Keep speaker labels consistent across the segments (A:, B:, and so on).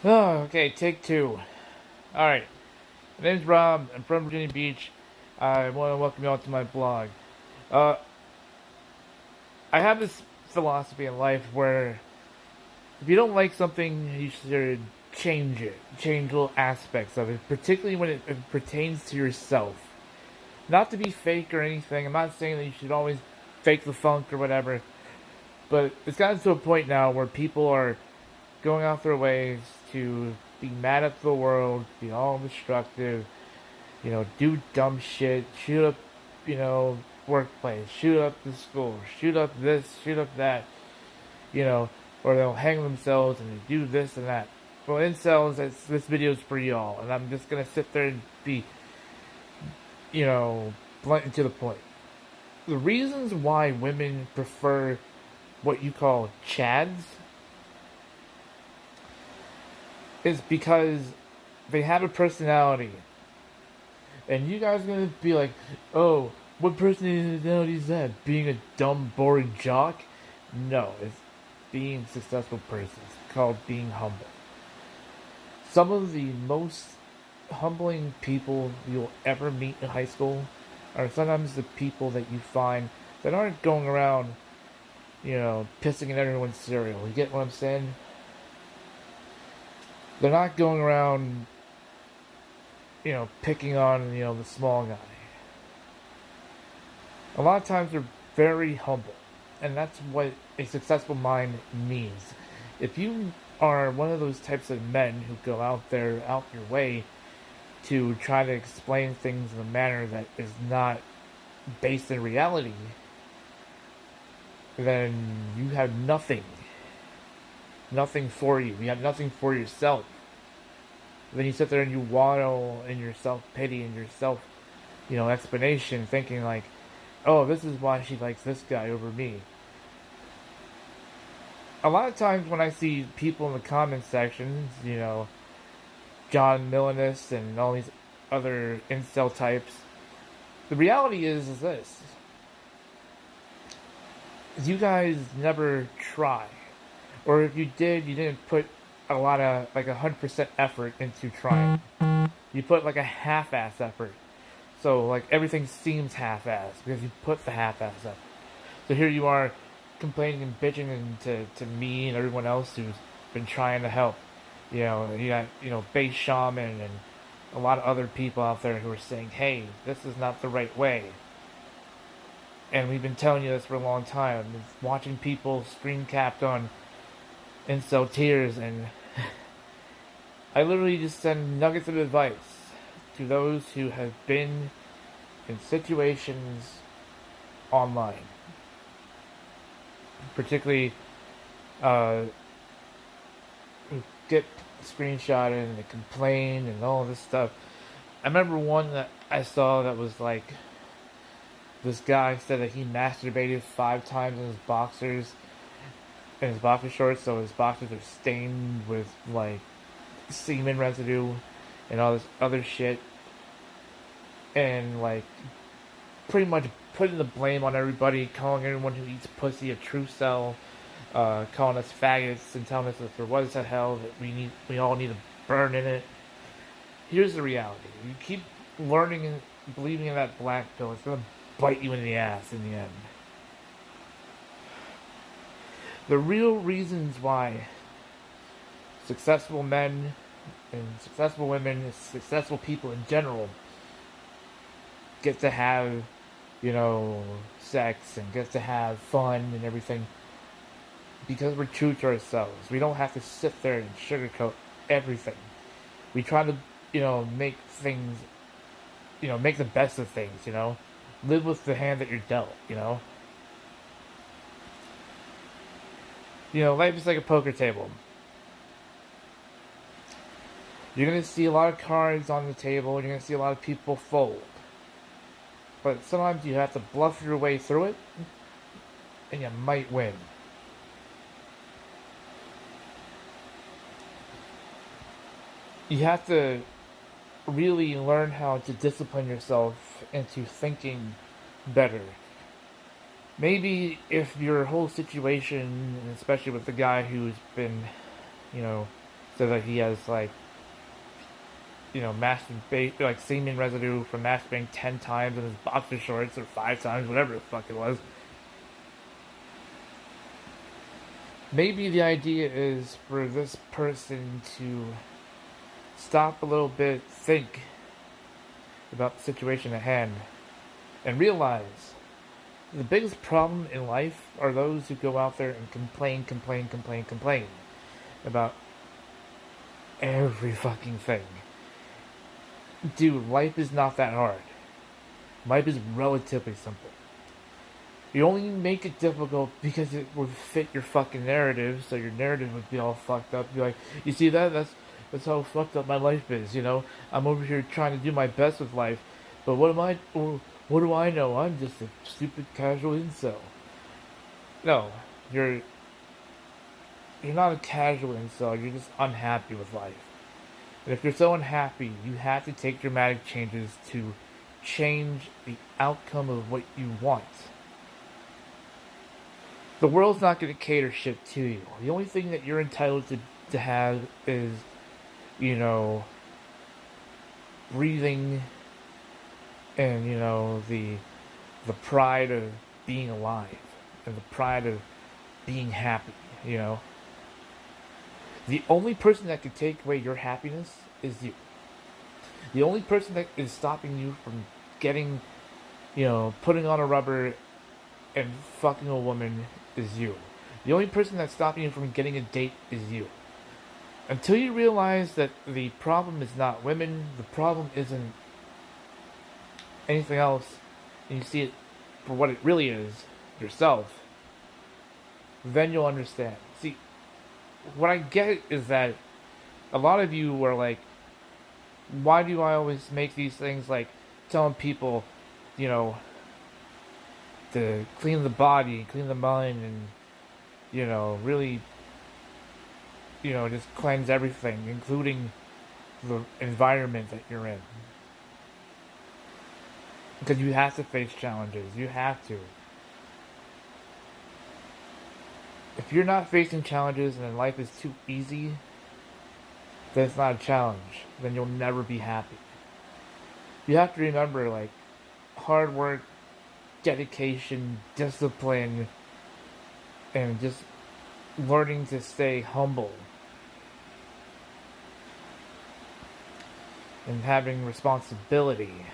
A: Oh, okay, take two. Alright, my name's Rob. I'm from Virginia Beach. I want to welcome you all to my blog. Uh, I have this philosophy in life where if you don't like something, you should change it. Change little aspects of it, particularly when it pertains to yourself. Not to be fake or anything. I'm not saying that you should always fake the funk or whatever, but it's gotten to a point now where people are going out their ways to be mad at the world, be all destructive, do dumb shit, shoot up, workplace, shoot up the school, shoot up this, shoot up that, you know, or they'll hang themselves and they do this and that. Well, incels, this video's for y'all, and I'm just gonna sit there and be, you know, blunt and to the point. The reasons why women prefer what you call chads is because they have a personality. And you guys are gonna be like, oh, what personality is that? Being a dumb, boring jock? No, it's being a successful person. It's called being humble. Some of the most humbling people you'll ever meet in high school are sometimes the people that you find that aren't going around, pissing in everyone's cereal. You get what I'm saying? They're not going around, picking on, the small guy. A lot of times they're very humble, and that's what a successful mind means. If you are one of those types of men who go out there, out your way, to try to explain things in a manner that is not based in reality, then you have nothing. Nothing for you. You have nothing for yourself. Then you sit there and you waddle in your self pity and your self, explanation, thinking like, oh, this is why she likes this guy over me. A lot of times when I see people in the comment sections, John Millanis and all these other incel types, the reality is this. You guys never try. Or if you did, you didn't put a lot of, like 100% effort into trying. You put like a half-ass effort. So like everything seems half-ass because you put the half-ass effort. So here you are complaining and bitching to me and everyone else who's been trying to help. You got, Base Shaman and a lot of other people out there who are saying, hey, this is not the right way. And we've been telling you this for a long time. Watching people screen capped on incel tears, and I literally just send nuggets of advice to those who have been in situations online. Particularly, who get screenshotted and they complain and all this stuff. I remember one that I saw that was like, this guy said that he masturbated 5 times in his boxer shorts, so his boxers are stained with like semen residue and all this other shit, and like pretty much putting the blame on everybody, calling everyone who eats pussy a true cell, calling us faggots and telling us that there was a hell that we all need to burn in it. Here's the reality: you keep learning and believing in that black pill, it's gonna bite you in the ass in the end. The real reasons why successful men and successful women, successful people in general, get to have, sex and get to have fun and everything, because we're true to ourselves. We don't have to sit there and sugarcoat everything. We try to, make things, make the best of things, Live with the hand that you're dealt, Life is like a poker table. You're going to see a lot of cards on the table, and you're going to see a lot of people fold. But sometimes you have to bluff your way through it, and you might win. You have to really learn how to discipline yourself into thinking better. Maybe if your whole situation, especially with the guy who's been, so that he has like, masturbate, like semen residue from masturbating 10 times in his boxer shorts or 5 times, whatever the fuck it was. Maybe the idea is for this person to stop a little bit, think about the situation at hand, and realize the biggest problem in life are those who go out there and complain about every fucking thing. Dude, life is not that hard. Life is relatively simple. You only make it difficult because it would fit your fucking narrative, so your narrative would be all fucked up. Be like, you see that? That's how fucked up my life is, you know? I'm over here trying to do my best with life, but what do I know? I'm just a stupid casual incel. No, you're not a casual incel, you're just unhappy with life. And if you're so unhappy, you have to take dramatic changes to change the outcome of what you want. The world's not going to cater shit to you. The only thing that you're entitled to have is, breathing and, the pride of being alive and the pride of being happy, The only person that can take away your happiness is you. The only person that is stopping you from getting, putting on a rubber and fucking a woman is you. The only person that's stopping you from getting a date is you. Until you realize that the problem is not women, the problem isn't anything else, and you see it for what it really is, yourself, then you'll understand. See, what I get is that a lot of you are like, why do I always make these things like telling people, to clean the body, clean the mind, and, really, just cleanse everything, including the environment that you're in. Because you have to face challenges. You have to. If you're not facing challenges and life is too easy, then it's not a challenge. Then you'll never be happy. You have to remember, like, hard work, dedication, discipline, and just learning to stay humble and having responsibility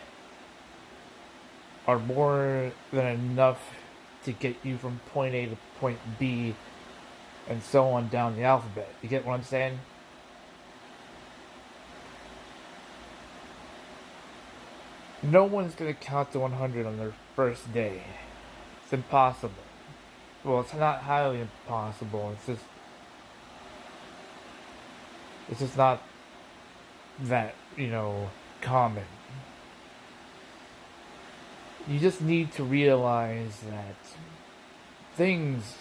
A: are more than enough to get you from point A to point B and so on down the alphabet. You get what I'm saying? No one's gonna count to 100 on their first day. It's impossible. Well, it's not highly impossible. It's just not that, common. You just need to realize that things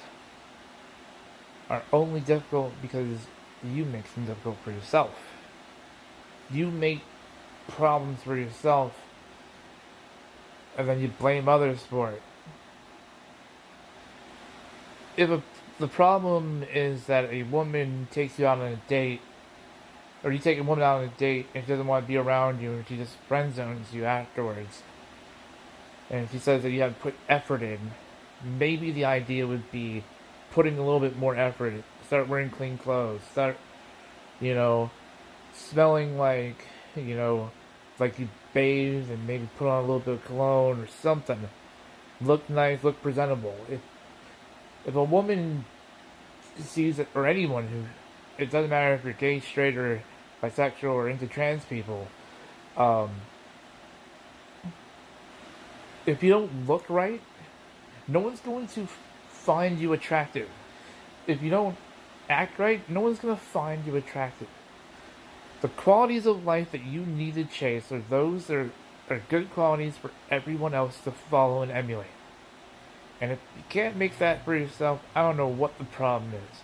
A: are only difficult because you make them difficult for yourself. You make problems for yourself and then you blame others for it. If the problem is that a woman takes you out on a date, or you take a woman out on a date and she doesn't want to be around you, and she just friend zones you afterwards, and she says that you have to put effort in, maybe the idea would be putting a little bit more effort. Start wearing clean clothes. Start, smelling like, like you bathed and maybe put on a little bit of cologne or something. Look nice, look presentable. If a woman sees it, or anyone who, it doesn't matter if you're gay, straight, or bisexual, or into trans people, if you don't look right, no one's going to find you attractive. If you don't act right, no one's going to find you attractive. The qualities of life that you need to chase are those that are good qualities for everyone else to follow and emulate. And if you can't make that for yourself, I don't know what the problem is.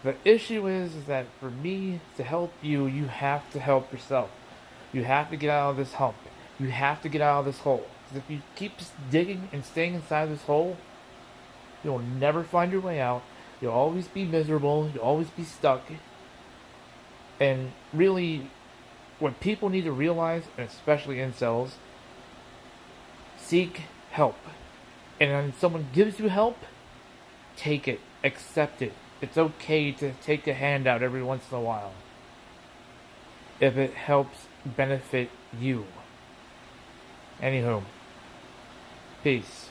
A: The issue is that for me to help you, you have to help yourself. You have to get out of this hump. You have to get out of this hole. Because if you keep digging and staying inside this hole, you'll never find your way out. You'll always be miserable. You'll always be stuck. And really, what people need to realize, and especially incels, seek help. And when someone gives you help, take it, accept it. It's okay to take a handout every once in a while if it helps benefit you. Anywho, peace.